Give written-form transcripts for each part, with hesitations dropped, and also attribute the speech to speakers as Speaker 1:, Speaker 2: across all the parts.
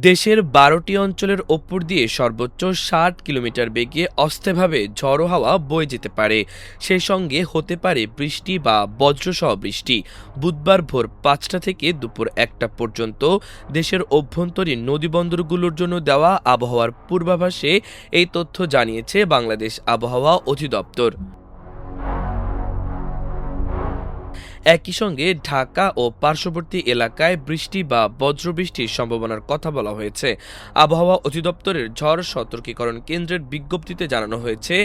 Speaker 1: দেশের ১২টি অঞ্চলের ওপর দিয়ে সর্বোচ্চ ৬০ কিলোমিটার বেগে অস্থায়ীভাবে ঝড়ো হাওয়া বয়ে যেতে পারে। সেই সঙ্গে হতে পারে বৃষ্টি বা বজ্রসহ বৃষ্টি। বুধবার ভোর ৫টা থেকে দুপুর ১টা পর্যন্ত দেশের অভ্যন্তরীণ নদীবন্দরগুলোর জন্য দেওয়া আবহাওয়ার পূর্বাভাসে এই তথ্য জানিয়েছে বাংলাদেশ আবহাওয়া অধিদপ্তর। একই সঙ্গে ঢাকা ও পার্শ্ববর্তী এলাকায় বৃষ্টি বা বজ্রবৃষ্টির সম্ভাবনার কথা বলা হয়েছে। আবহাওয়া অধিদপ্তরের ঝড় সতর্কীকরণ কেন্দ্রের বিজ্ঞপ্তিতে জানানো হয়েছে,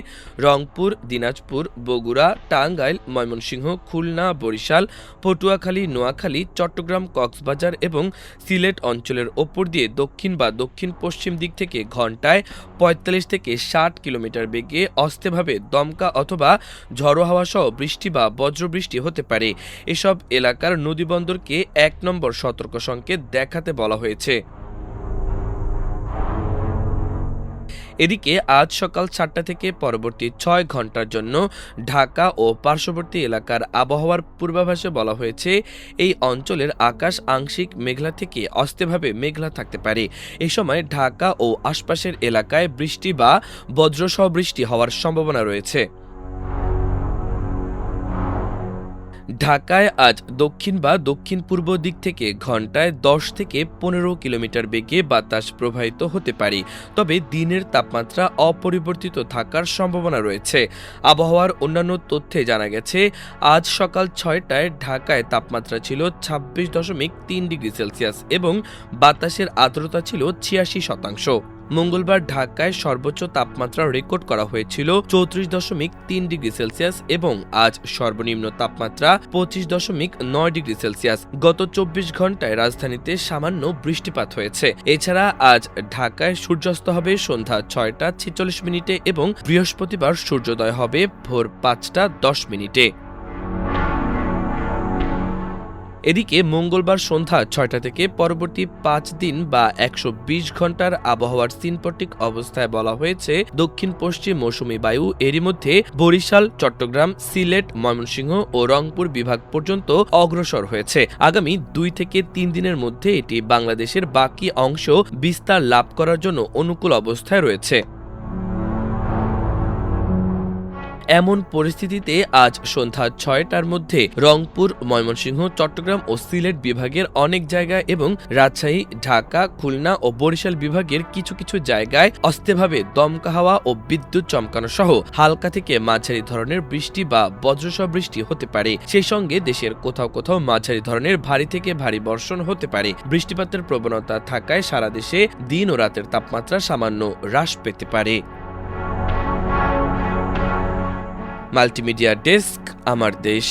Speaker 1: রংপুর, দিনাজপুর, বগুড়া, টাঙ্গাইল, ময়মনসিংহ, খুলনা, বরিশাল, পটুয়াখালী, নোয়াখালী, চট্টগ্রাম, কক্সবাজার এবং সিলেট অঞ্চলের ওপর দিয়ে দক্ষিণ বা দক্ষিণ পশ্চিম দিক থেকে ঘন্টায় ৪৫ থেকে ৬০ কিলোমিটার বেগে অস্থায়ীভাবে দমকা অথবা ঝড়ো হাওয়া সহ বৃষ্টি বা বজ্রবৃষ্টি হতে পারে। এসব এলাকার নদীবন্দরকে ১ নম্বর সতর্ক সংকেত দেখাতে বলা হয়েছে। এদিকে আজ সকাল ৭টা থেকে পরবর্তী ৬ ঘন্টার জন্য ঢাকা ও পার্শ্ববর্তী এলাকার আবহাওয়ার পূর্বাভাসে বলা হয়েছে, এই অঞ্চলের আকাশ আংশিক মেঘলা থেকে অস্থায়ীভাবে মেঘলা থাকতে পারে। এ সময় ঢাকা ও আশপাশের এলাকায় বৃষ্টি বা বজ্রসহ বৃষ্টি হওয়ার সম্ভাবনা রয়েছে। ঢাকায় আজ দক্ষিণ বা দক্ষিণ পূর্ব দিক থেকে ঘন্টায় ১০ থেকে ১৫ কিলোমিটার বেগে বাতাস প্রবাহিত হতে পারে, তবে দিনের তাপমাত্রা অপরিবর্তিত থাকার সম্ভাবনা রয়েছে। আবহাওয়ার অন্যান্য তথ্যে জানা গেছে, আজ সকাল ৬টায় ঢাকায় তাপমাত্রা ছিল ২৬.৩ ডিগ্রি সেলসিয়াস এবং বাতাসের আর্দ্রতা ছিল ৮৬%। মঙ্গলবার ঢাকায় সর্বোচ্চ তাপমাত্রা রেকর্ড করা হয়েছিল ৩৪.৩ ডিগ্রি সেলসিয়াস এবং আজ সর্বনিম্ন তাপমাত্রা ২৫.৯ ডিগ্রি সেলসিয়াস। গত ২৪ ঘন্টায় রাজধানীতে সামান্য বৃষ্টিপাত হয়েছে। এছাড়া আজ ঢাকায় সূর্যাস্ত হবে সন্ধ্যা ৬টা ৪৬ মিনিটে এবং বৃহস্পতিবার সূর্যোদয় হবে ভোর ৫টা ১০ মিনিটে। এদিকে মঙ্গলবার সন্ধ্যা ৬টা থেকে পরবর্তী ৫ দিন বা ১২০ ঘন্টার আবহাওয়ার সিনপটিক অবস্থায় বলা হয়েছে, দক্ষিণ পশ্চিম মৌসুমী বায়ু এরই মধ্যে বরিশাল, চট্টগ্রাম, সিলেট, ময়মনসিংহ ও রংপুর বিভাগ পর্যন্ত অগ্রসর হয়েছে। আগামী ২ থেকে ৩ দিনের মধ্যে এটি বাংলাদেশের বাকি অংশ বিস্তার লাভ করার জন্য অনুকূল অবস্থায় রয়েছে। এমন পরিস্থিতিতে আজ সন্ধ্যা ৬টার মধ্যে রংপুর, ময়মনসিংহ, চট্টগ্রাম ও সিলেট বিভাগের অনেক জায়গায় এবং রাজশাহী, ঢাকা, খুলনা ও বরিশাল বিভাগের কিছু কিছু জায়গায় অস্থায়ীভাবে দমকা হাওয়া ও বিদ্যুৎ চমকানো সহ হালকা থেকে মাঝারি ধরনের বৃষ্টি বা বজ্রসহ বৃষ্টি হতে পারে। সেই সঙ্গে দেশের কোথাও কোথাও মাঝারি ধরনের ভারী থেকে ভারী বর্ষণ হতে পারে। বৃষ্টিপাতের প্রবণতা থাকায় সারা দেশে দিন ও রাতের তাপমাত্রা সামান্য হ্রাস পেতে পারে। মাল্টিমিডিয়া ডেস্ক, আমার দেশ।